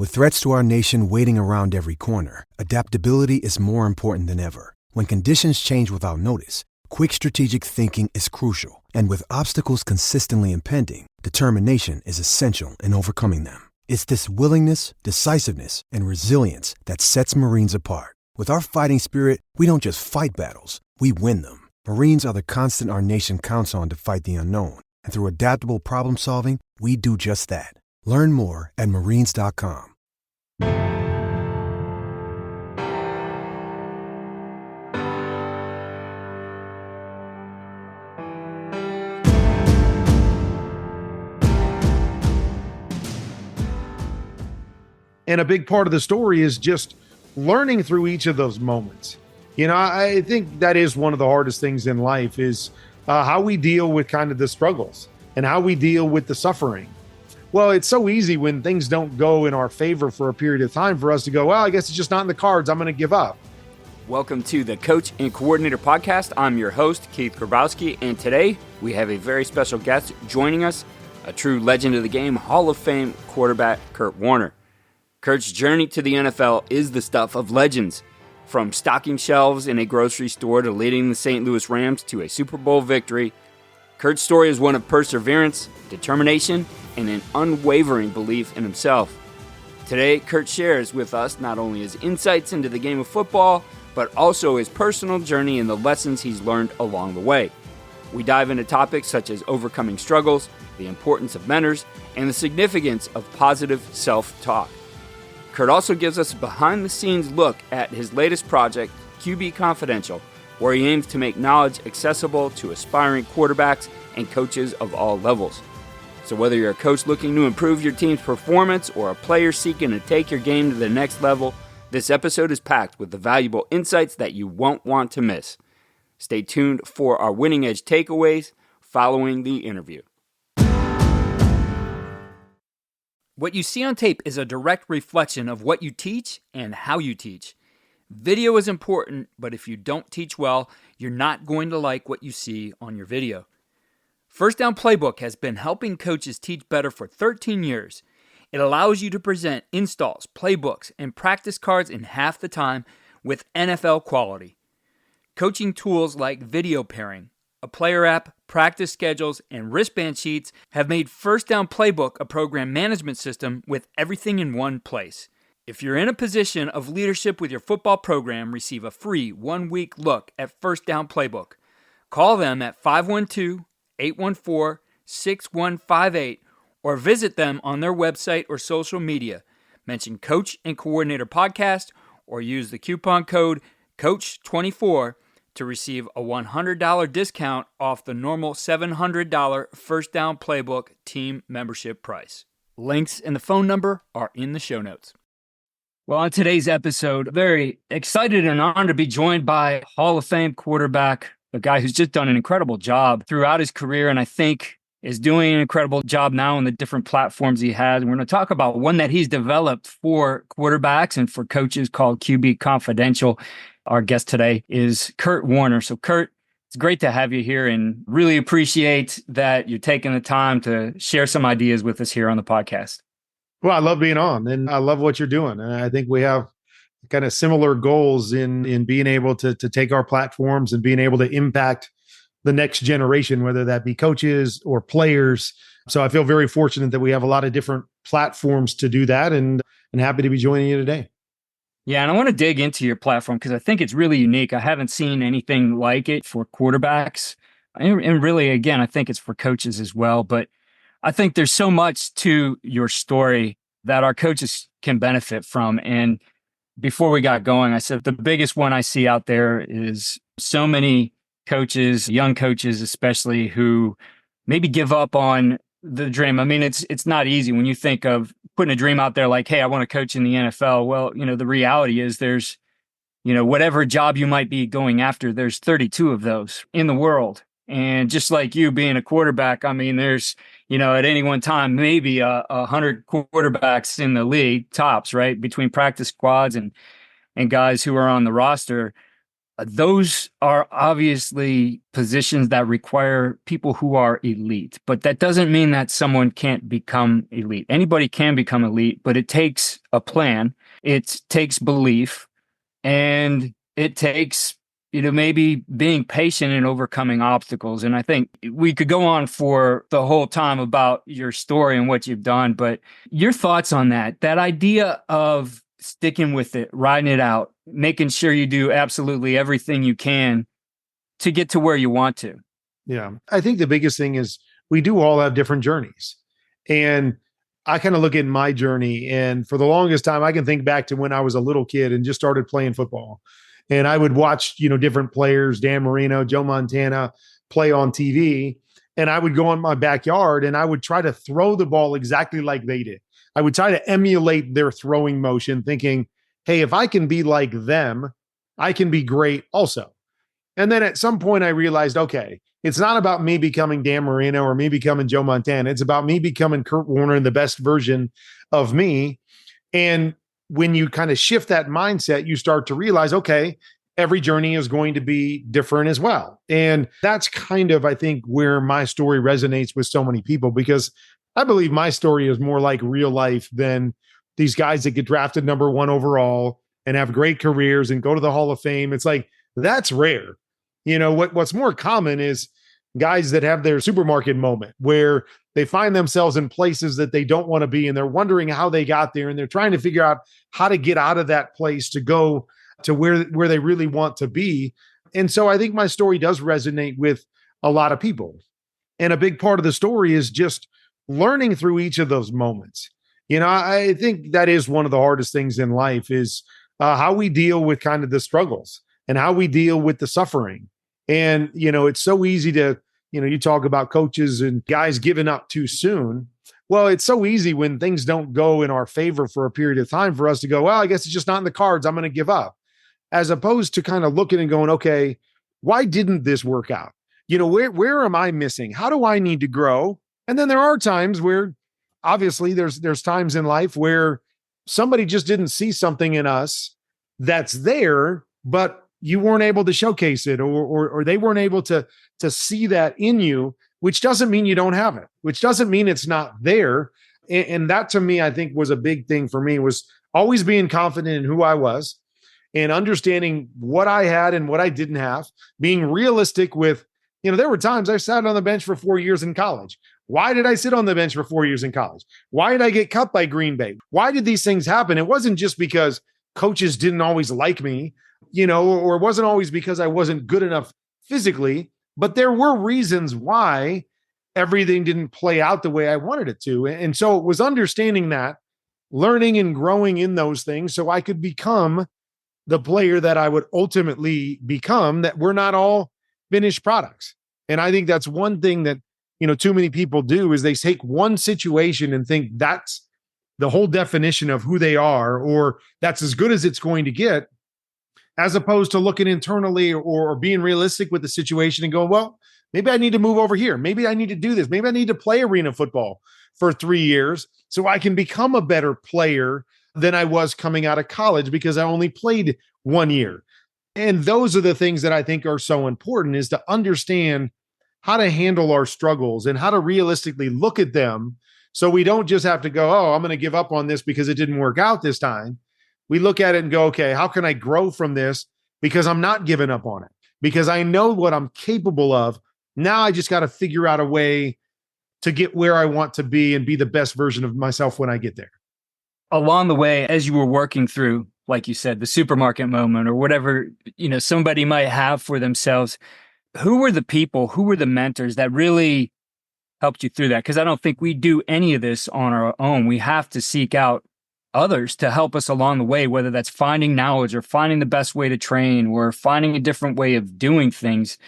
With threats to our nation waiting around every corner, adaptability is more important than ever. When conditions change without notice, quick strategic thinking is crucial. And with obstacles consistently impending, determination is essential in overcoming them. It's this willingness, decisiveness, and resilience that sets Marines apart. With our fighting spirit, we don't just fight battles, we win them. Marines are the constant our nation counts on to fight the unknown. And through adaptable problem solving, we do just that. Learn more at marines.com. And a big part of the story is just learning through each of those moments. You know, I think that is one of the hardest things in life is how we deal with kind of the struggles and how we deal with the suffering. Well, it's so easy when things don't go in our favor for a period of time for us to go, well, I guess it's just not in the cards. I'm going to give up. Welcome to the Coach and Coordinator Podcast. I'm your host, Keith Grabowski, and today we have a very special guest joining us, a true legend of the game, Hall of Fame quarterback Kurt Warner. Kurt's journey to the NFL is the stuff of legends. From stocking shelves in a grocery store to leading the St. Louis Rams to a Super Bowl victory, Kurt's story is one of perseverance, determination, and an unwavering belief in himself. Today, Kurt shares with us not only his insights into the game of football, but also his personal journey and the lessons he's learned along the way. We dive into topics such as overcoming struggles, the importance of mentors, and the significance of positive self-talk. Kurt also gives us a behind-the-scenes look at his latest project, QB Confidential, where he aims to make knowledge accessible to aspiring quarterbacks and coaches of all levels. So whether you're a coach looking to improve your team's performance or a player seeking to take your game to the next level, this episode is packed with the valuable insights that you won't want to miss. Stay tuned for our Winning Edge takeaways following the interview. What you see on tape is a direct reflection of what you teach and how you teach. Video is important, but if you don't teach well, you're not going to like what you see on your video. First Down Playbook has been helping coaches teach better for 13 years. It allows you to present installs, playbooks, and practice cards in half the time with NFL quality. Coaching tools like video pairing, a player app, practice schedules, and wristband sheets have made First Down Playbook a program management system with everything in one place. If you're in a position of leadership with your football program, receive a free 1-week look at First Down Playbook. Call them at 512-814-6158 or visit them on their website or social media. Mention Coach and Coordinator Podcast or use the coupon code COACH24 to receive a $100 discount off the normal $700 First Down Playbook team membership price. Links and the phone number are in the show notes. Well, on today's episode, very excited and honored to be joined by Hall of Fame quarterback, a guy who's just done an incredible job throughout his career, and I think is doing an incredible job now on the different platforms he has. And we're going to talk about one that he's developed for quarterbacks and for coaches called QB Confidential. Our guest today is Kurt Warner. So Kurt, it's great to have you here and really appreciate that you're taking the time to share some ideas with us here on the podcast. Well, I love being on and I love what you're doing. And I think we have kind of similar goals in being able to take our platforms and being able to impact the next generation, whether that be coaches or players. So I feel very fortunate that we have a lot of different platforms to do that and happy to be joining you today. Yeah, and I want to dig into your platform because I think it's really unique. I haven't seen anything like it for quarterbacks. And really, again, I think it's for coaches as well. But I think there's so much to your story that our coaches can benefit from. And before we got going, I said the biggest one I see out there is so many coaches, young coaches especially, who maybe give up on the dream. I mean, it's not easy when you think of putting a dream out there like, hey, I want to coach in the NFL. Well, the reality is there's, whatever job you might be going after, there's 32 of those in the world. And just like you being a quarterback, I mean, there's, at any one time, maybe 100 quarterbacks in the league, tops, right? Between practice squads and guys who are on the roster. those are obviously positions that require people who are elite, but that doesn't mean that someone can't become elite. Anybody can become elite, but it takes a plan, it takes belief, and it takes, maybe being patient and overcoming obstacles. And I think we could go on for the whole time about your story and what you've done, but your thoughts on that idea of sticking with it, riding it out, making sure you do absolutely everything you can to get to where you want to. Yeah. I think the biggest thing is we do all have different journeys. And I kind of look at my journey, and for the longest time, I can think back to when I was a little kid and just started playing football. And I would watch, different players, Dan Marino, Joe Montana, play on TV. And I would go in my backyard and I would try to throw the ball exactly like they did. I would try to emulate their throwing motion, thinking, hey, if I can be like them, I can be great also. And then at some point I realized, okay, it's not about me becoming Dan Marino or me becoming Joe Montana. It's about me becoming Kurt Warner and the best version of me. And when you kind of shift that mindset, you start to realize, okay, every journey is going to be different as well. And that's kind of, I think, where my story resonates with so many people, because I believe my story is more like real life than these guys that get drafted number 1 overall and have great careers and go to the Hall of Fame. It's like, that's rare. What's more common is guys that have their supermarket moment where they find themselves in places that they don't want to be, and they're wondering how they got there, and they're trying to figure out how to get out of that place to go to where they really want to be. And so I think my story does resonate with a lot of people. And a big part of the story is just learning through each of those moments. I think that is one of the hardest things in life is how we deal with kind of the struggles and how we deal with the suffering. And, it's so easy to, you talk about coaches and guys giving up too soon. Well, it's so easy when things don't go in our favor for a period of time for us to go, well, I guess it's just not in the cards, I'm going to give up. As opposed to kind of looking and going, okay, why didn't this work out? Where am I missing? How do I need to grow? And then there are times where obviously there's times in life where somebody just didn't see something in us that's there, but you weren't able to showcase it, or they weren't able to see that in you, which doesn't mean you don't have it, which doesn't mean it's not there. And that to me, I think was a big thing for me, was always being confident in who I was and understanding what I had and what I didn't have, being realistic with, there were times I sat on the bench for 4 years in college. Why did I sit on the bench for 4 years in college? Why did I get cut by Green Bay? Why did these things happen? It wasn't just because coaches didn't always like me, or it wasn't always because I wasn't good enough physically, but there were reasons why everything didn't play out the way I wanted it to. And so it was understanding that, learning and growing in those things so I could become the player that I would ultimately become, that we're not all finished products. And I think that's one thing that, too many people do, is they take one situation and think that's the whole definition of who they are, or that's as good as it's going to get, as opposed to looking internally or being realistic with the situation and going, well, maybe I need to move over here. Maybe I need to do this. Maybe I need to play arena football for 3 years so I can become a better player than I was coming out of college because I only played 1 year. And those are the things that I think are so important, is to understand how to handle our struggles and how to realistically look at them. So we don't just have to go, oh, I'm going to give up on this because it didn't work out this time. We look at it and go, okay, how can I grow from this? Because I'm not giving up on it, because I know what I'm capable of. Now I just got to figure out a way to get where I want to be and be the best version of myself when I get there. Along the way, as you were working through, like you said, the supermarket moment or whatever, somebody might have for themselves, who were the people, who were the mentors that really helped you through that? Because I don't think we do any of this on our own. We have to seek out others to help us along the way, whether that's finding knowledge or finding the best way to train or finding a different way of doing things.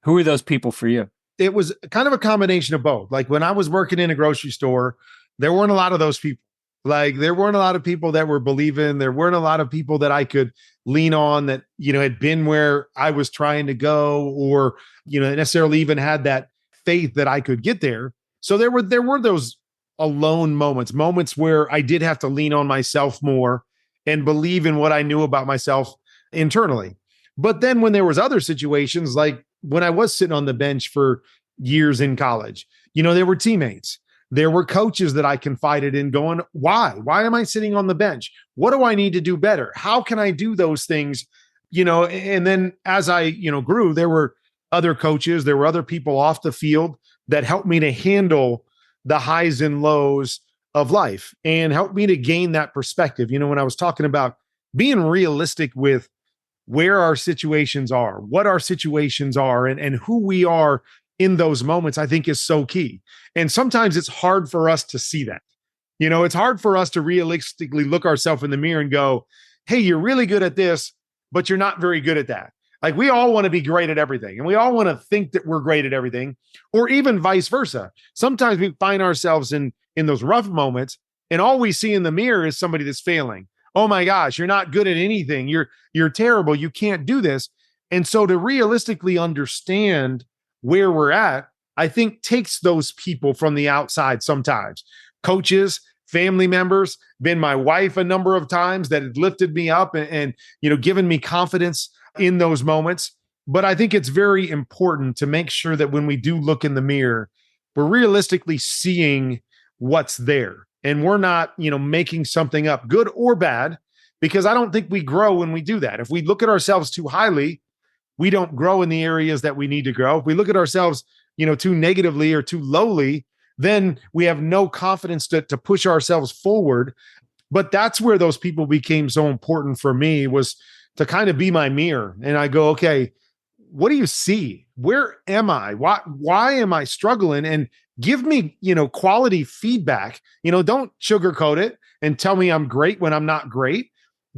Who are those people for you? It was kind of a combination of both. Like when I was working in a grocery store, there weren't a lot of those people. Like there weren't a lot of people that were believing. There weren't a lot of people that I could lean on that, had been where I was trying to go, or, necessarily even had that faith that I could get there. So there were those alone moments where I did have to lean on myself more and believe in what I knew about myself internally. But then when there was other situations, like when I was sitting on the bench for years in college, there were teammates. There were coaches that I confided in going, why? Why am I sitting on the bench? What do I need to do better? How can I do those things? And then as I, grew, there were other coaches, there were other people off the field that helped me to handle the highs and lows of life and helped me to gain that perspective. When I was talking about being realistic with where our situations are, what our situations are, and who we are in those moments, I think is so key. And sometimes it's hard for us to see that. It's hard for us to realistically look ourselves in the mirror and go, hey, you're really good at this, but you're not very good at that. Like we all want to be great at everything and we all want to think that we're great at everything, or even vice versa. Sometimes we find ourselves in those rough moments and all we see in the mirror is somebody that's failing. Oh my gosh, you're not good at anything. You're terrible. You can't do this. And so to realistically understand where we're at, I think takes those people from the outside sometimes. Coaches, family members, been my wife a number of times that had lifted me up and given me confidence in those moments. But I think it's very important to make sure that when we do look in the mirror, we're realistically seeing what's there. And we're not, making something up, good or bad, because I don't think we grow when we do that. If we look at ourselves too highly, we don't grow in the areas that we need to grow. If we look at ourselves, too negatively or too lowly, then we have no confidence to push ourselves forward. But that's where those people became so important for me, was to kind of be my mirror. And I go, okay, what do you see? Where am I? Why am I struggling? And give me, quality feedback. Don't sugarcoat it and tell me I'm great when I'm not great.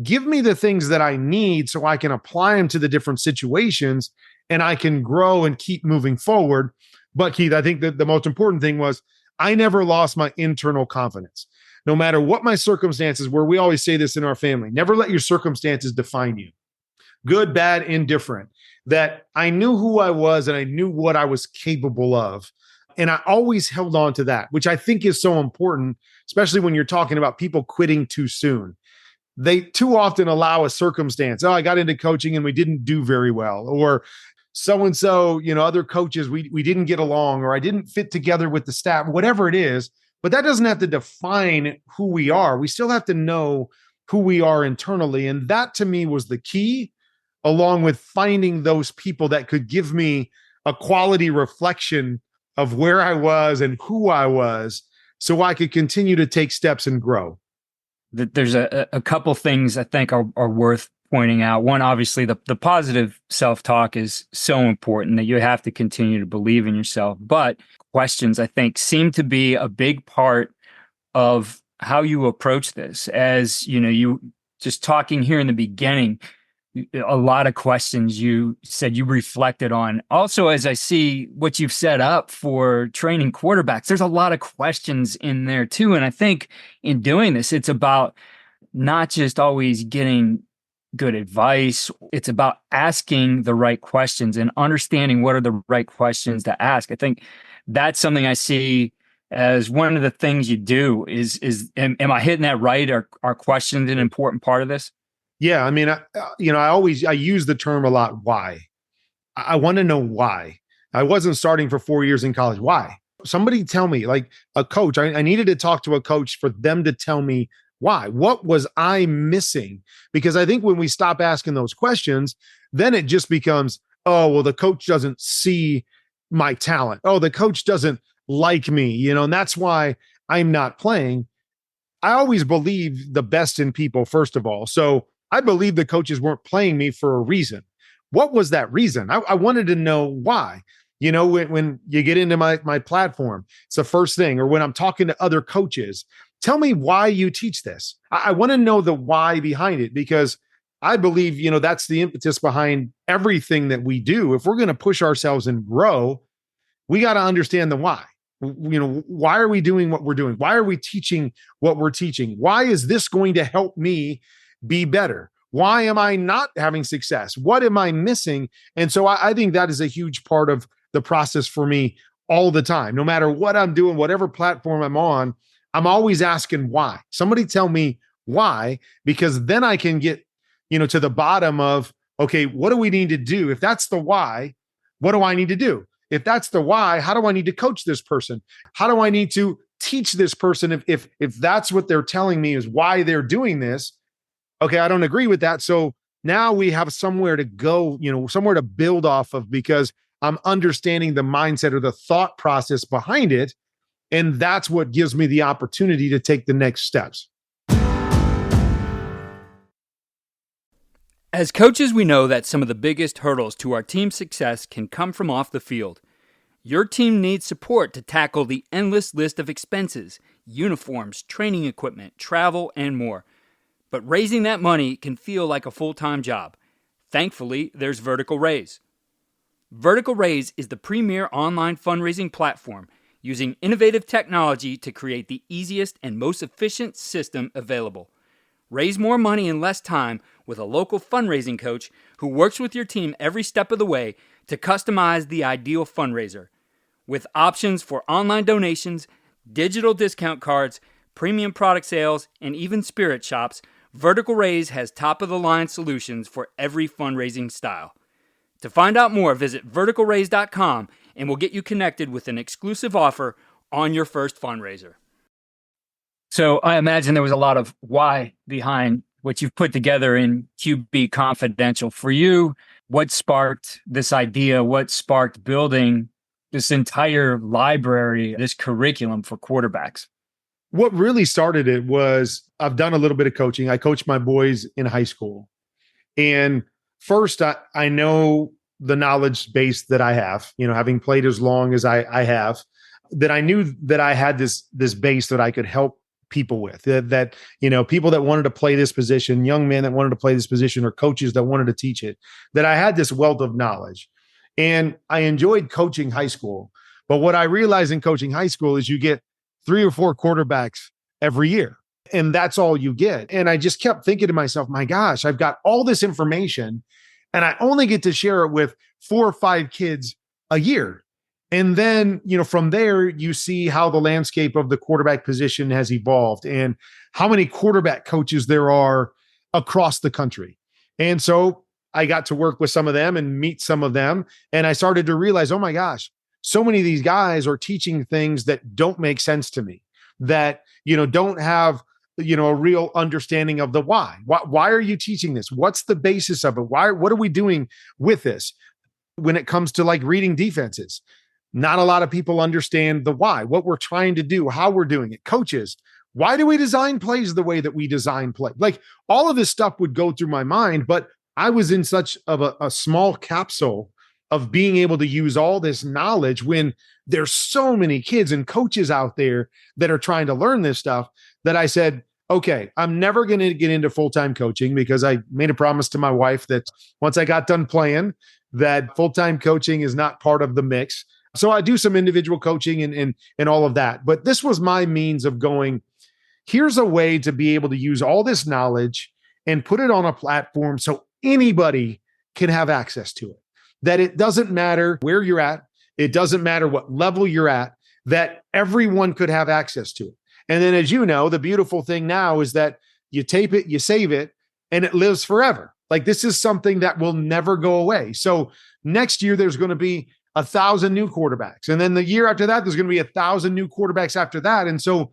Give me the things that I need so I can apply them to the different situations and I can grow and keep moving forward. But Keith, I think that the most important thing was I never lost my internal confidence. No matter what my circumstances were, we always say this in our family, never let your circumstances define you. Good, bad, indifferent. That I knew who I was and I knew what I was capable of. And I always held on to that, which I think is so important, especially when you're talking about people quitting too soon. They too often allow a circumstance. Oh, I got into coaching and we didn't do very well. Or so-and-so, other coaches, we didn't get along, or I didn't fit together with the staff, whatever it is. But that doesn't have to define who we are. We still have to know who we are internally. And that to me was the key, along with finding those people that could give me a quality reflection of where I was and who I was, so I could continue to take steps and grow. There's a couple things I think are worth pointing out. One, obviously, the positive self-talk is so important that you have to continue to believe in yourself. But questions, I think, seem to be a big part of how you approach this. As you just talking here in the beginning, a lot of questions you said you reflected on. Also, as I see what you've set up for training quarterbacks, there's a lot of questions in there too. And I think in doing this, it's about not just always getting good advice. It's about asking the right questions and understanding what are the right questions to ask. I think that's something I see as one of the things you do is am I hitting that right? Are questions an important part of this? Yeah. I mean, I use the term a lot. Why? I want to know why. I wasn't starting for 4 years in college. Why? Somebody tell me, like a coach, I needed to talk to a coach for them to tell me why. What was I missing? Because I think when we stop asking those questions, then it just becomes, oh, well, the coach doesn't see my talent. Oh, the coach doesn't like me, and that's why I'm not playing. I always believe the best in people, first of all. So I believe the coaches weren't playing me for a reason. What was that reason? I wanted to know why. When you get into my platform, it's the first thing. Or when I'm talking to other coaches, tell me why you teach this. I want to know the why behind it, because I believe, that's the impetus behind everything that we do. If we're going to push ourselves and grow, we got to understand the why. Why are we doing what we're doing? Why are we teaching what we're teaching? Why is this going to help me be better? Why am I not having success? What am I missing? And so I think that is a huge part of the process for me all the time. No matter what I'm doing, whatever platform I'm on, I'm always asking why. Somebody tell me why, because then I can get, to the bottom of okay, what do we need to do? If that's the why, what do I need to do? If that's the why, how do I need to coach this person? How do I need to teach this person if that's what they're telling me is why they're doing this? Okay, I don't agree with that. So now we have somewhere to go, somewhere to build off of, because I'm understanding the mindset or the thought process behind it. And that's what gives me the opportunity to take the next steps. As coaches, we know that some of the biggest hurdles to our team's success can come from off the field. Your team needs support to tackle the endless list of expenses, uniforms, training equipment, travel, and more. But raising that money can feel like a full-time job. Thankfully, there's Vertical Raise. Vertical Raise is the premier online fundraising platform using innovative technology to create the easiest and most efficient system available. Raise more money in less time with a local fundraising coach who works with your team every step of the way to customize the ideal fundraiser. With options for online donations, digital discount cards, premium product sales, and even spirit shops, Vertical Raise has top-of-the-line solutions for every fundraising style. To find out more, visit verticalraise.com and we'll get you connected with an exclusive offer on your first fundraiser. So I imagine there was a lot of why behind what you've put together in QB Confidential. For you, what sparked this idea? What sparked building this entire library, this curriculum for quarterbacks? What really started it was I've done a little bit of coaching. I coached my boys in high school. And first, I know the knowledge base that I have, having played as long as I have, that I knew that I had this base that I could help people with, that people that wanted to play this position, young men that wanted to play this position, or coaches that wanted to teach it, that I had this wealth of knowledge. And I enjoyed coaching high school. But what I realized in coaching high school is you get 3 or 4 quarterbacks every year, and that's all you get. And I just kept thinking to myself, my gosh, I've got all this information and I only get to share it with 4 or 5 kids a year. And then, from there, you see how the landscape of the quarterback position has evolved and how many quarterback coaches there are across the country. And so I got to work with some of them and meet some of them. And I started to realize, oh my gosh, so many of these guys are teaching things that don't make sense to me, that, don't have, a real understanding of the why. Why are you teaching this? What's the basis of it? What are we doing with this? When it comes to like reading defenses, not a lot of people understand the why, what we're trying to do, how we're doing it. Coaches, why do we design plays the way that we design play? Like all of this stuff would go through my mind, but I was in such of a small capsule of being able to use all this knowledge when there's so many kids and coaches out there that are trying to learn this stuff, that I said, okay, I'm never going to get into full-time coaching, because I made a promise to my wife that once I got done playing, that full-time coaching is not part of the mix. So I do some individual coaching and all of that. But this was my means of going, here's a way to be able to use all this knowledge and put it on a platform so anybody can have access to it. That it doesn't matter where you're at. It doesn't matter what level you're at, that everyone could have access to it. And then, as you know, the beautiful thing now is that you tape it, you save it, and it lives forever. Like this is something that will never go away. So next year, there's going to be 1,000 new quarterbacks. And then the year after that, there's going to be 1,000 new quarterbacks after that. And so,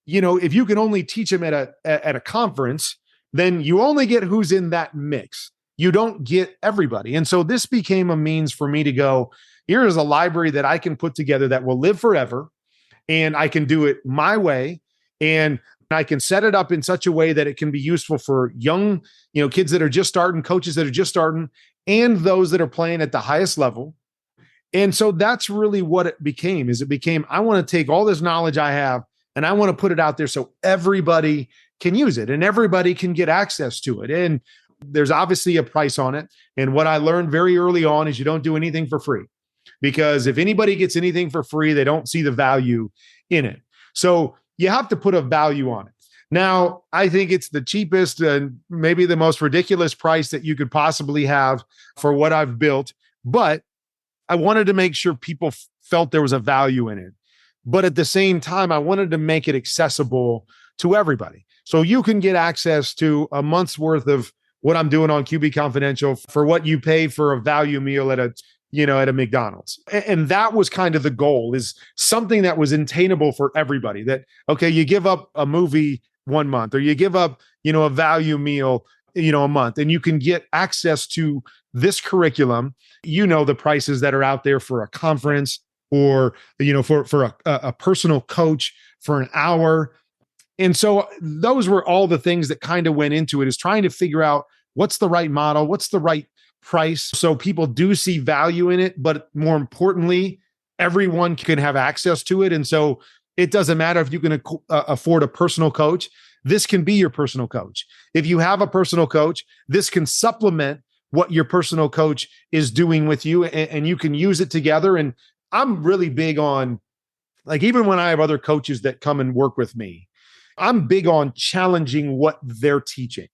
if you can only teach them at a conference, then you only get who's in that mix. You don't get everybody. And so this became a means for me to go, here is a library that I can put together that will live forever. And I can do it my way. And I can set it up in such a way that it can be useful for young, kids that are just starting, coaches that are just starting, and those that are playing at the highest level. And so that's really what it became, I want to take all this knowledge I have and I want to put it out there so everybody can use it and everybody can get access to it. And there's obviously a price on it. And what I learned very early on is you don't do anything for free, because if anybody gets anything for free, they don't see the value in it. So you have to put a value on it. Now, I think it's the cheapest and maybe the most ridiculous price that you could possibly have for what I've built. But I wanted to make sure people felt there was a value in it. But at the same time, I wanted to make it accessible to everybody. So you can get access to a month's worth of what I'm doing on QB Confidential for what you pay for a value meal at a McDonald's. And that was kind of the goal, is something that was attainable for everybody. That, okay, you give up a movie 1 month, or you give up, a value meal, a month, and you can get access to this curriculum, the prices that are out there for a conference, or, for a personal coach for an hour. And so those were all the things that kind of went into it, is trying to figure out what's the right model, what's the right price, so people do see value in it, but more importantly, everyone can have access to it. And so it doesn't matter if you can afford a personal coach. This can be your personal coach. If you have a personal coach, this can supplement what your personal coach is doing with you, and you can use it together. And I'm really big on, like, even when I have other coaches that come and work with me, I'm big on challenging what they're teaching.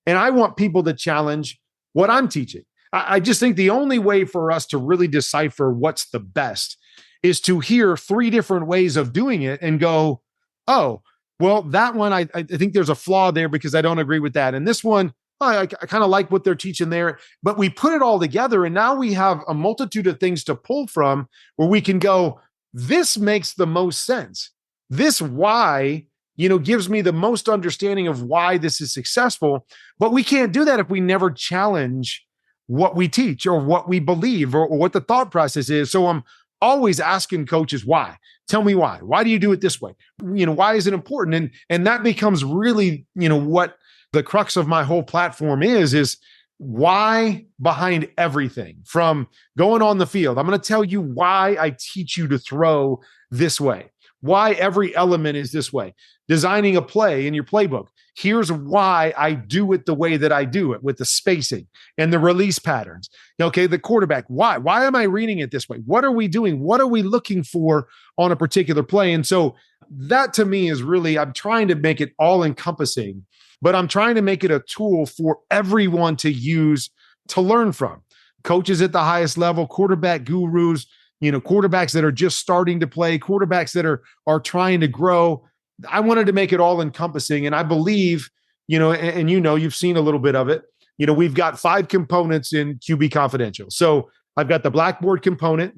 And I want people to challenge what I'm teaching. I just think the only way for us to really decipher what's the best is to hear 3 different ways of doing it and go, oh, well, that one, I think there's a flaw there because I don't agree with that. And this one, I kind of like what they're teaching there. But we put it all together, and now we have a multitude of things to pull from where we can go, this makes the most sense. This why, gives me the most understanding of why this is successful. But we can't do that if we never challenge what we teach, or what we believe, or what the thought process is. So I'm always asking coaches, why? Tell me why. Why do you do it this way? Why is it important? And that becomes really, what the crux of my whole platform is why behind everything, from going on the field. I'm going to tell you why I teach you to throw this way, why every element is this way. Designing a play in your playbook, here's why I do it the way that I do it, with the spacing and the release patterns. Okay, the quarterback, why am I reading it this way? What are we doing? What are we looking for on a particular play? And so that, to me, is really, I'm trying to make it all encompassing, but I'm trying to make it a tool for everyone to use, to learn from. Coaches at the highest level, quarterback gurus, quarterbacks that are just starting to play, quarterbacks that are trying to grow. I wanted to make it all encompassing. And I believe, and you've seen a little bit of it. We've got 5 components in QB Confidential. So I've got the blackboard component,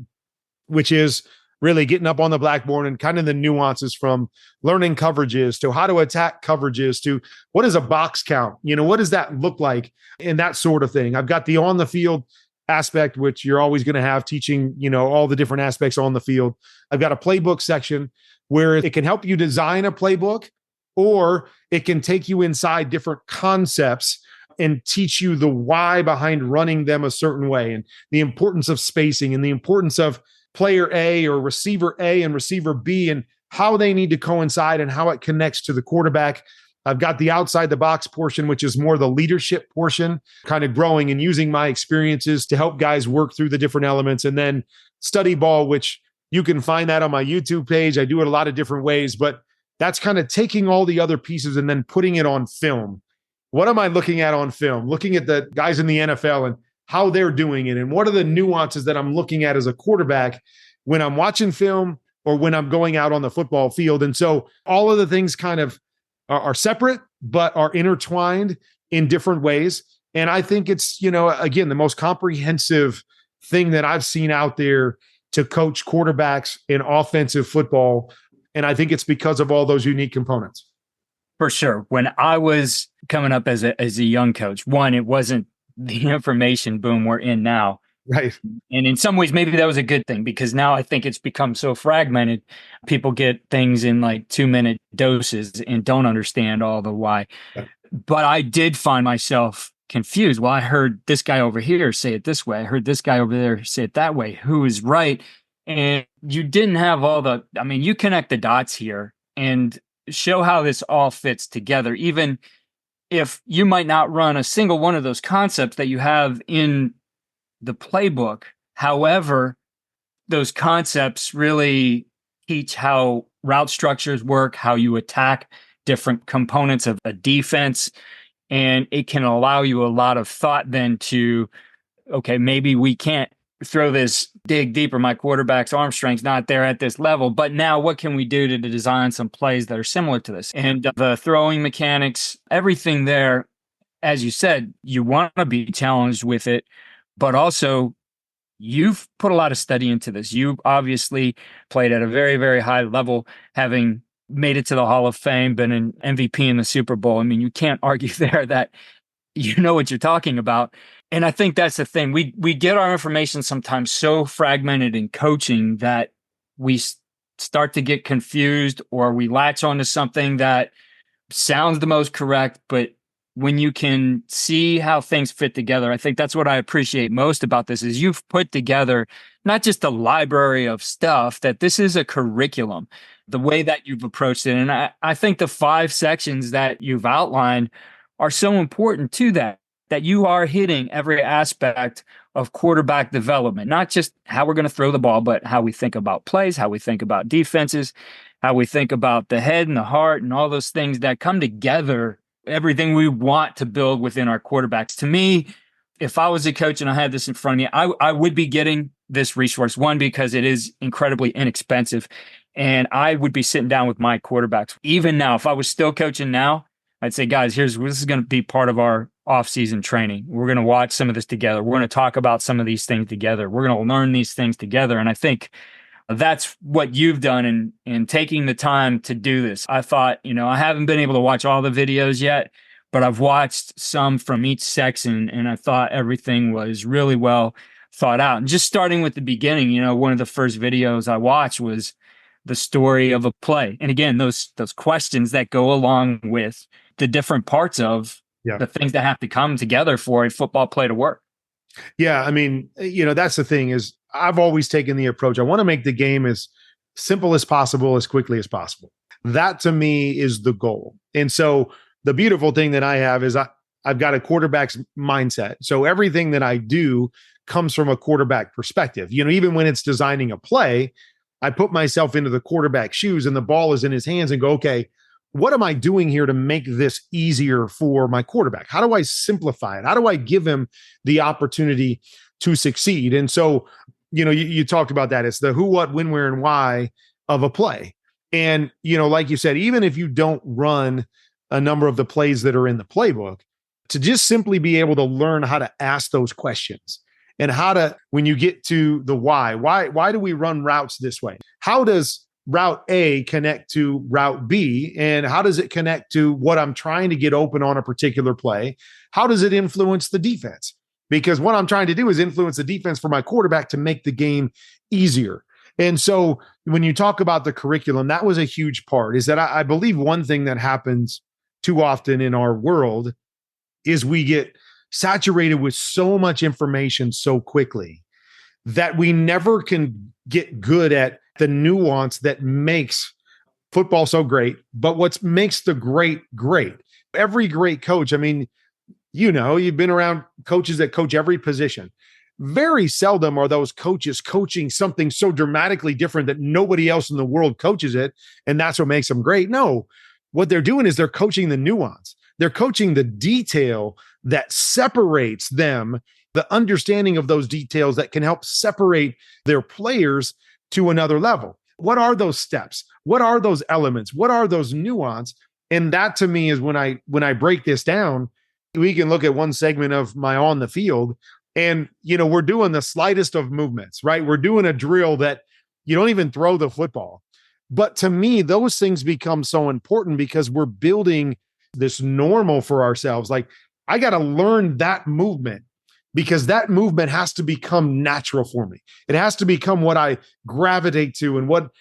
which is really getting up on the blackboard and kind of the nuances, from learning coverages to how to attack coverages to what is a box count, what does that look like, and that sort of thing. I've got the on the field aspect, which you're always going to have, teaching, all the different aspects on the field. I've got a playbook section where it can help you design a playbook, or it can take you inside different concepts and teach you the why behind running them a certain way, and the importance of spacing, and the importance of player A or receiver A and receiver B, and how they need to coincide and how it connects to the quarterback. I've got the outside the box portion, which is more the leadership portion, kind of growing and using my experiences to help guys work through the different elements. And then study ball, which you can find that on my YouTube page. I do it a lot of different ways, but that's kind of taking all the other pieces and then putting it on film. What am I looking at on film? Looking at the guys in the NFL and how they're doing it, and what are the nuances that I'm looking at as a quarterback when I'm watching film or when I'm going out on the football field. And so all of the things kind of are separate, but are intertwined in different ways. And I think it's, again, the most comprehensive thing that I've seen out there to coach quarterbacks in offensive football. And I think it's because of all those unique components. For sure. When I was coming up as a young coach, one, it wasn't the information boom we're in now. Right. And in some ways, maybe that was a good thing, because now I think it's become so fragmented. People get things in like 2-minute doses and don't understand all the why. Yeah. But I did find myself confused. Well, I heard this guy over here say it this way. I heard this guy over there say it that way. Who is right? And you didn't have you connect the dots here and show how this all fits together, even if you might not run a single one of those concepts that you have in the playbook. However, those concepts really teach how route structures work, how you attack different components of a defense. And it can allow you a lot of thought then to, okay, maybe we can't throw this dig deeper. My quarterback's arm strength's not there at this level, but now what can we do to design some plays that are similar to this? And the throwing mechanics, everything there, as you said, you want to be challenged with it, but also you've put a lot of study into this. You obviously played at a very, very high level, having made it to the Hall of Fame, been an MVP in the Super Bowl. I mean, you can't argue there that you know what you're talking about. And I think that's the thing. We get our information sometimes so fragmented in coaching that we start to get confused, or we latch onto something that sounds the most correct, but when you can see how things fit together, I think that's what I appreciate most about this is you've put together not just a library of stuff, that this is a curriculum, the way that you've approached it. And I think the 5 sections that you've outlined are so important to that you are hitting every aspect of quarterback development, not just how we're going to throw the ball, but how we think about plays, how we think about defenses, how we think about the head and the heart and all those things that come together, everything we want to build within our quarterbacks. To me, if I was a coach and I had this in front of me, I would be getting this resource, one, because it is incredibly inexpensive. And I would be sitting down with my quarterbacks. Even now, if I was still coaching now, I'd say, guys, this is going to be part of our off-season training. We're going to watch some of this together. We're going to talk about some of these things together. We're going to learn these things together. And I think that's what you've done in taking the time to do this. I thought, I haven't been able to watch all the videos yet, but I've watched some from each section, and I thought everything was really well thought out. And just starting with the beginning, one of the first videos I watched was the story of a play. And again, those questions that go along with the different parts of the things that have to come together for a football play to work. Yeah, I mean, that's the thing is I've always taken the approach. I want to make the game as simple as possible, as quickly as possible. That to me is the goal. And so the beautiful thing that I have is I've got a quarterback's mindset. So everything that I do comes from a quarterback perspective. Even when it's designing a play, I put myself into the quarterback's shoes and the ball is in his hands and go, okay, what am I doing here to make this easier for my quarterback? How do I simplify it? How do I give him the opportunity to succeed? And so, you talked about that. It's the who, what, when, where, and why of a play. And, like you said, even if you don't run a number of the plays that are in the playbook, to just simply be able to learn how to ask those questions and how to, when you get to the why do we run routes this way? How does route A connect to route B? And how does it connect to what I'm trying to get open on a particular play? How does it influence the defense? Because what I'm trying to do is influence the defense for my quarterback to make the game easier. And so when you talk about the curriculum, that was a huge part, is that I believe one thing that happens too often in our world is we get saturated with so much information so quickly that we never can get good at the nuance that makes football so great, but what makes the great. Every great coach, I mean, you've been around coaches that coach every position. Very seldom are those coaches coaching something so dramatically different that nobody else in the world coaches it, and that's what makes them great. No, what they're doing is they're coaching the nuance. They're coaching the detail that separates them, the understanding of those details that can help separate their players to another level. What are those steps? What are those elements? What are those nuance? And that to me is when I break this down, we can look at one segment of my on the field and, we're doing the slightest of movements, right? We're doing a drill that you don't even throw the football. But to me, those things become so important because we're building this normal for ourselves. Like, I got to learn that movement because that movement has to become natural for me. It has to become what I gravitate to and what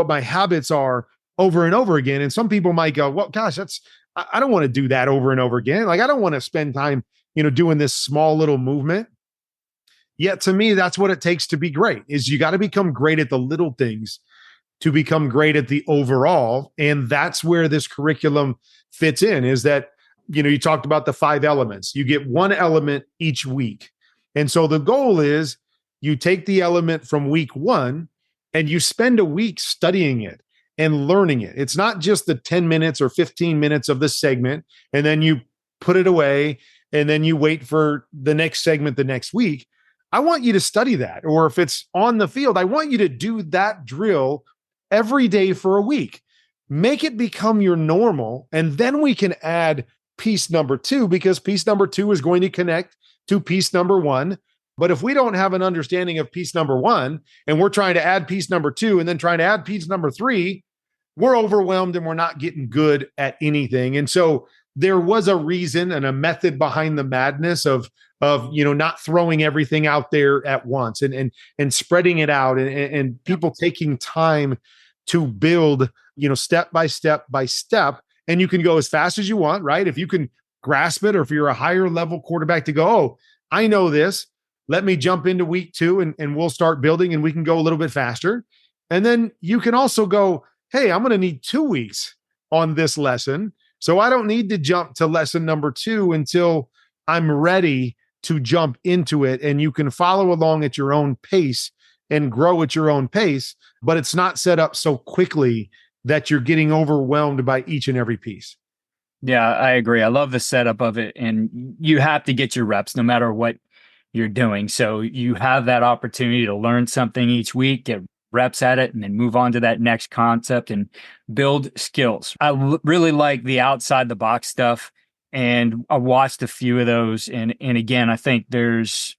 my habits are over and over again. And some people might go, well, gosh, I don't want to do that over and over again. Like, I don't want to spend time, doing this small little movement. Yet to me, that's what it takes to be great, is you got to become great at the little things to become great at the overall. And that's where this curriculum fits in, is that, you talked about the 5 elements. You get one element each week. And so the goal is you take the element from week 1 and you spend a week studying it and learning it. It's not just the 10 minutes or 15 minutes of the segment, and then you put it away and then you wait for the next segment the next week. I want you to study that. Or if it's on the field, I want you to do that drill every day for a week. Make it become your normal, and then we can add piece number two, because piece number two is going to connect to piece number one. But if we don't have an understanding of piece number one, and we're trying to add piece number two and then trying to add piece number three, we're overwhelmed and we're not getting good at anything. And so there was a reason and a method behind the madness of not throwing everything out there at once, and spreading it out, and people taking time to build, step by step by step. And you can go as fast as you want, right? If you can grasp it, or if you're a higher level quarterback to go, oh, I know this. Let me jump into week 2 and we'll start building, and we can go a little bit faster. And then you can also go, hey, I'm going to need 2 weeks on this lesson. So I don't need to jump to lesson number 2 until I'm ready to jump into it. And you can follow along at your own pace and grow at your own pace, but it's not set up so quickly that you're getting overwhelmed by each and every piece. Yeah, I agree. I love the setup of it. And you have to get your reps no matter what you're doing. So you have that opportunity to learn something each week, get reps at it, and then move on to that next concept and build skills. I really like the outside the box stuff, and I watched a few of those. And again, I think there's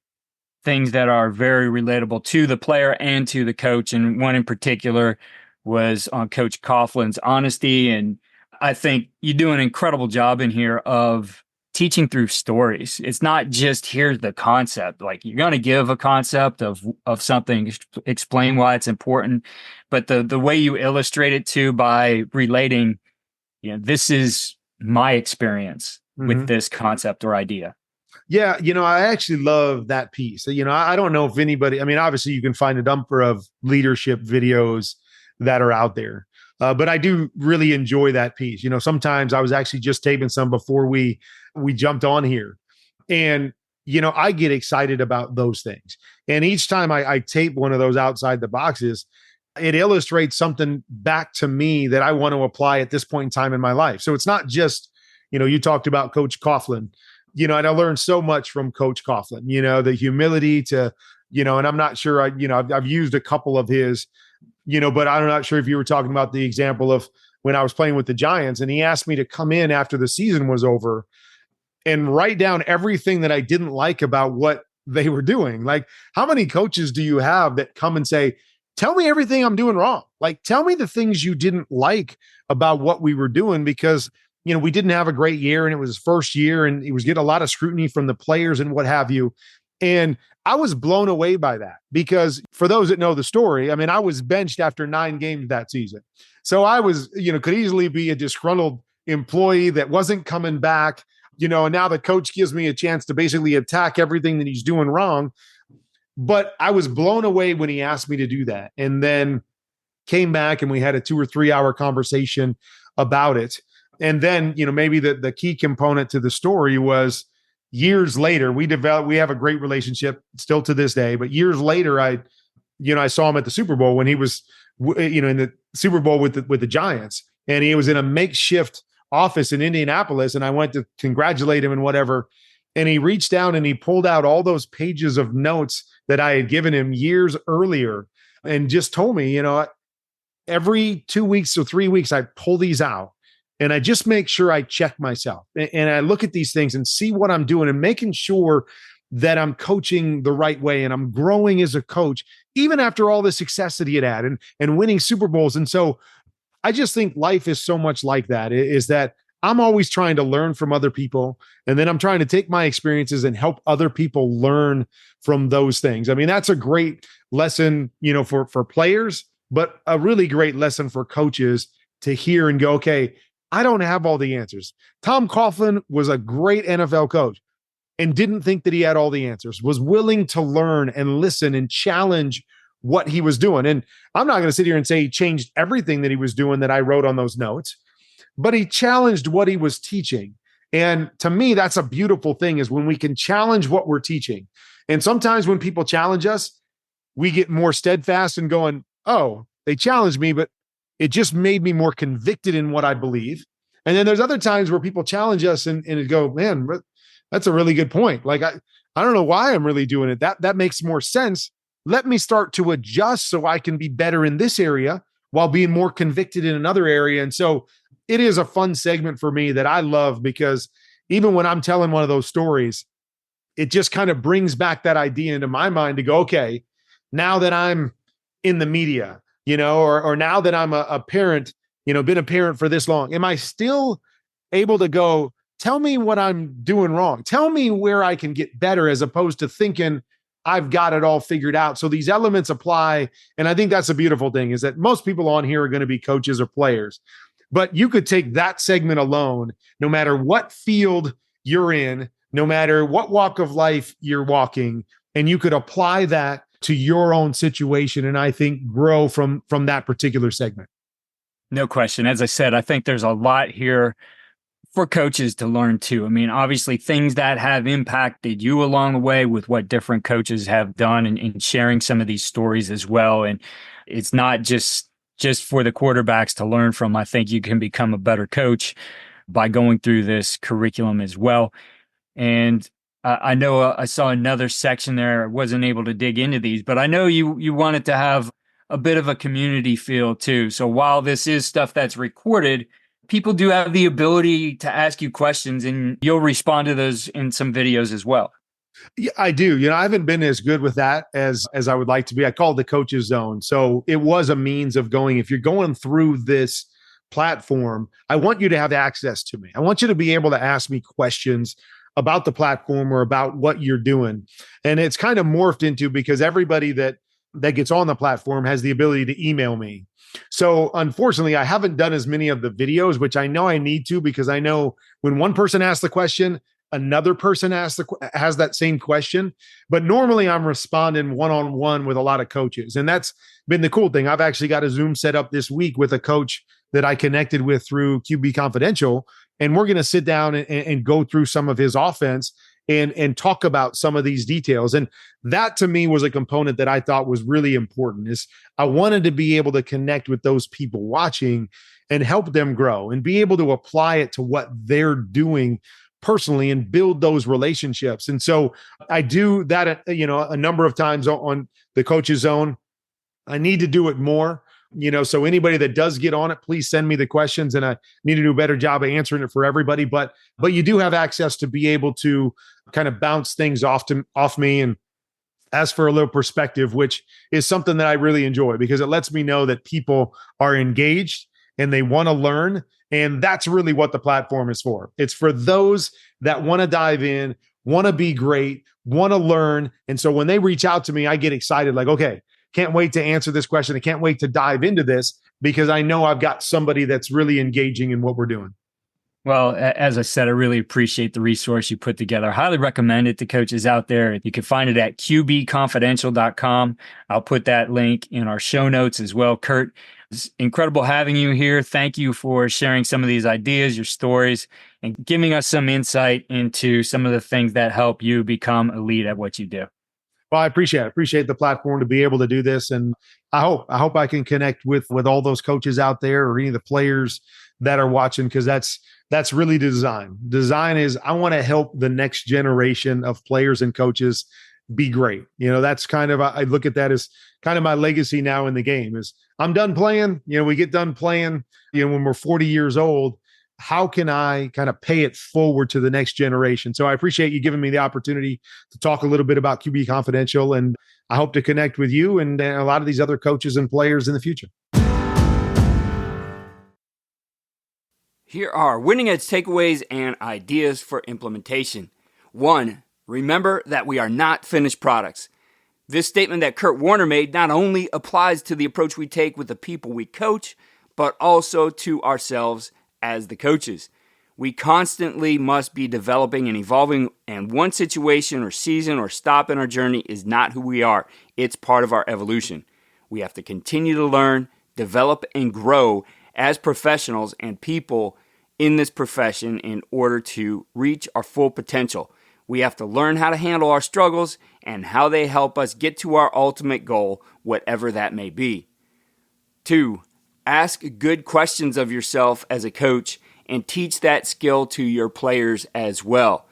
things that are very relatable to the player and to the coach. And one in particular was on Coach Coughlin's honesty. And I think you do an incredible job in here of teaching through stories. It's not just here's the concept. Like, you're going to give a concept of something, explain why it's important, but the way you illustrate it too, by relating, this is my experience with this concept or idea. Yeah, I actually love that piece. I don't know if anybody, obviously you can find a number of leadership videos that are out there. But I do really enjoy that piece. Sometimes I was actually just taping some before we jumped on here. And, I get excited about those things. And each time I tape one of those outside the boxes, it illustrates something back to me that I want to apply at this point in time in my life. So it's not just, you talked about Coach Coughlin, and I learned so much from Coach Coughlin, the humility to, and I'm not sure, I've used a couple of his, but I'm not sure if you were talking about the example of when I was playing with the Giants and he asked me to come in after the season was over and write down everything that I didn't like about what they were doing. Like, how many coaches do you have that come and say, tell me everything I'm doing wrong? Like, tell me the things you didn't like about what we were doing, because, we didn't have a great year and it was his first year and he was getting a lot of scrutiny from the players and what have you. And I was blown away by that, because for those that know the story, I was benched after 9 games that season. So I was, could easily be a disgruntled employee that wasn't coming back, and now the coach gives me a chance to basically attack everything that he's doing wrong. But I was blown away when he asked me to do that, and then came back and we had a 2 or 3 hour conversation about it. And then, maybe the key component to the story was, years later, we have a great relationship still to this day, but years later, I saw him at the Super Bowl when he was, in the Super Bowl with the Giants, and he was in a makeshift office in Indianapolis. And I went to congratulate him and whatever. And he reached down and he pulled out all those pages of notes that I had given him years earlier and just told me, every 2 weeks or 3 weeks, I pull these out. And I just make sure I check myself and I look at these things and see what I'm doing and making sure that I'm coaching the right way and I'm growing as a coach, even after all the success that he had and winning Super Bowls. And so I just think life is so much like that, is that I'm always trying to learn from other people. And then I'm trying to take my experiences and help other people learn from those things. That's a great lesson, for players, but a really great lesson for coaches to hear and go, okay, I don't have all the answers. Tom Coughlin was a great NFL coach and didn't think that he had all the answers, was willing to learn and listen and challenge what he was doing. And I'm not going to sit here and say he changed everything that he was doing that I wrote on those notes, but he challenged what he was teaching. And to me, that's a beautiful thing, is when we can challenge what we're teaching. And sometimes when people challenge us, we get more steadfast and going, oh, they challenged me, but it just made me more convicted in what I believe. And then there's other times where people challenge us and it go, man, that's a really good point. Like, I don't know why I'm really doing it. That makes more sense. Let me start to adjust so I can be better in this area while being more convicted in another area. And so it is a fun segment for me that I love, because even when I'm telling one of those stories, it just kind of brings back that idea into my mind to go, okay, now that I'm in the media, or now that I'm a parent, been a parent for this long, am I still able to go, tell me what I'm doing wrong? Tell me where I can get better, as opposed to thinking I've got it all figured out. So these elements apply. And I think that's a beautiful thing, is that most people on here are going to be coaches or players, but you could take that segment alone, no matter what field you're in, no matter what walk of life you're walking, and you could apply that to your own situation, and I think grow from that particular segment. No question. As I said, I think there's a lot here for coaches to learn too. I mean, obviously things that have impacted you along the way with what different coaches have done, and sharing some of these stories as well. And it's not just for the quarterbacks to learn from. I think you can become a better coach by going through this curriculum as well. And I know I saw another section there. I wasn't able to dig into these, but I know you wanted to have a bit of a community feel too. So while this is stuff that's recorded, people do have the ability to ask you questions, and you'll respond to those in some videos as well. Yeah, I do. I haven't been as good with that as I would like to be. I call it the coach's zone. So it was a means of going, if you're going through this platform, I want you to have access to me. I want you to be able to ask me questions about the platform or about what you're doing. And it's kind of morphed into, because everybody that gets on the platform has the ability to email me. So unfortunately, I haven't done as many of the videos, which I know I need to, because I know when one person asks the question, another person has that same question. But normally I'm responding one-on-one with a lot of coaches. And that's been the cool thing. I've actually got a Zoom set up this week with a coach that I connected with through QB Confidential. And we're going to sit down and go through some of his offense and talk about some of these details. And that to me was a component that I thought was really important, is I wanted to be able to connect with those people watching and help them grow and be able to apply it to what they're doing personally and build those relationships. And so I do that, a number of times on the Coach's Zone. I need to do it more. So anybody that does get on it, please send me the questions, and I need to do a better job of answering it for everybody. But you do have access to be able to kind of bounce things off me and ask for a little perspective, which is something that I really enjoy, because it lets me know that people are engaged and they want to learn. And that's really what the platform is for. It's for those that want to dive in, want to be great, want to learn. And so when they reach out to me, I get excited, like, okay, can't wait to answer this question. I can't wait to dive into this, because I know I've got somebody that's really engaging in what we're doing. Well, as I said, I really appreciate the resource you put together. I highly recommend it to coaches out there. You can find it at qbconfidential.com. I'll put that link in our show notes as well. Kurt, it's incredible having you here. Thank you for sharing some of these ideas, your stories, and giving us some insight into some of the things that help you become elite at what you do. Well, I appreciate the platform to be able to do this. And I hope I can connect with all those coaches out there, or any of the players that are watching, because that's really the design. Design is, I want to help the next generation of players and coaches be great. That's kind of, I look at that as kind of my legacy now in the game, is I'm done playing. We get done playing, when we're 40 years old. How can I kind of pay it forward to the next generation? So I appreciate you giving me the opportunity to talk a little bit about QB Confidential, and I hope to connect with you and a lot of these other coaches and players in the future. Here are winning edge takeaways and ideas for implementation. 1, remember that we are not finished products. This statement that Kurt Warner made not only applies to the approach we take with the people we coach, but also to ourselves as the coaches. We constantly must be developing and evolving, and one situation or season or stop in our journey is not who we are. It's part of our evolution. We have to continue to learn, develop, and grow as professionals and people in this profession in order to reach our full potential. We have to learn how to handle our struggles and how they help us get to our ultimate goal, whatever that may be. 2, ask good questions of yourself as a coach and teach that skill to your players as well.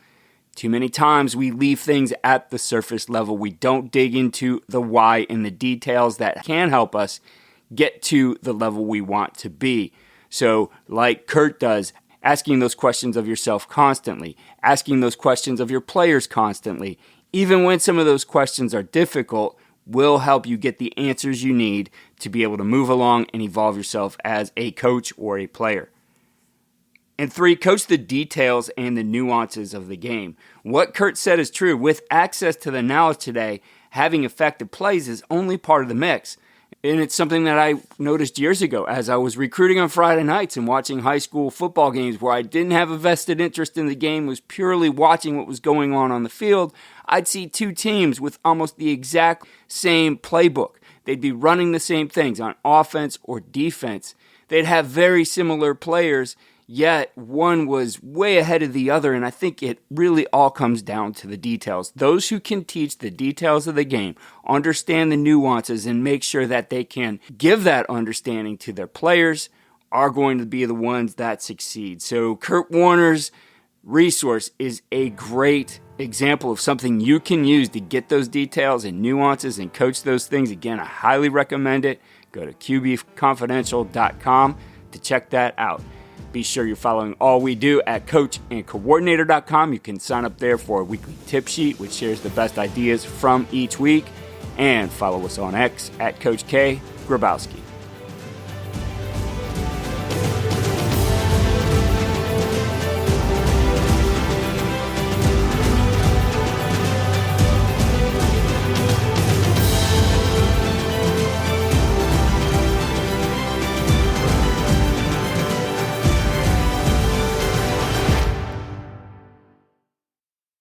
Too many times we leave things at the surface level. We don't dig into the why and the details that can help us get to the level we want to be. So like Kurt does, asking those questions of yourself constantly, asking those questions of your players constantly, even when some of those questions are difficult, will help you get the answers you need to be able to move along and evolve yourself as a coach or a player. And 3, coach the details and the nuances of the game. What Kurt said is true. With access to the knowledge today, having effective plays is only part of the mix. And it's something that I noticed years ago as I was recruiting on Friday nights and watching high school football games where I didn't have a vested interest in the game, was purely watching what was going on the field. I'd see 2 teams with almost the exact same playbook. They'd be running the same things on offense or defense. They'd have very similar players, yet one was way ahead of the other, and I think it really all comes down to the details. Those who can teach the details of the game, understand the nuances, and make sure that they can give that understanding to their players are going to be the ones that succeed. So Kurt Warner's resource is a great example of something you can use to get those details and nuances and coach those things. Again, I highly recommend it. Go to QBconfidential.com to check that out. Be sure you're following all we do at coachandcoordinator.com. You can sign up there for a weekly tip sheet, which shares the best ideas from each week. And follow us on X at Coach K. Grabowski.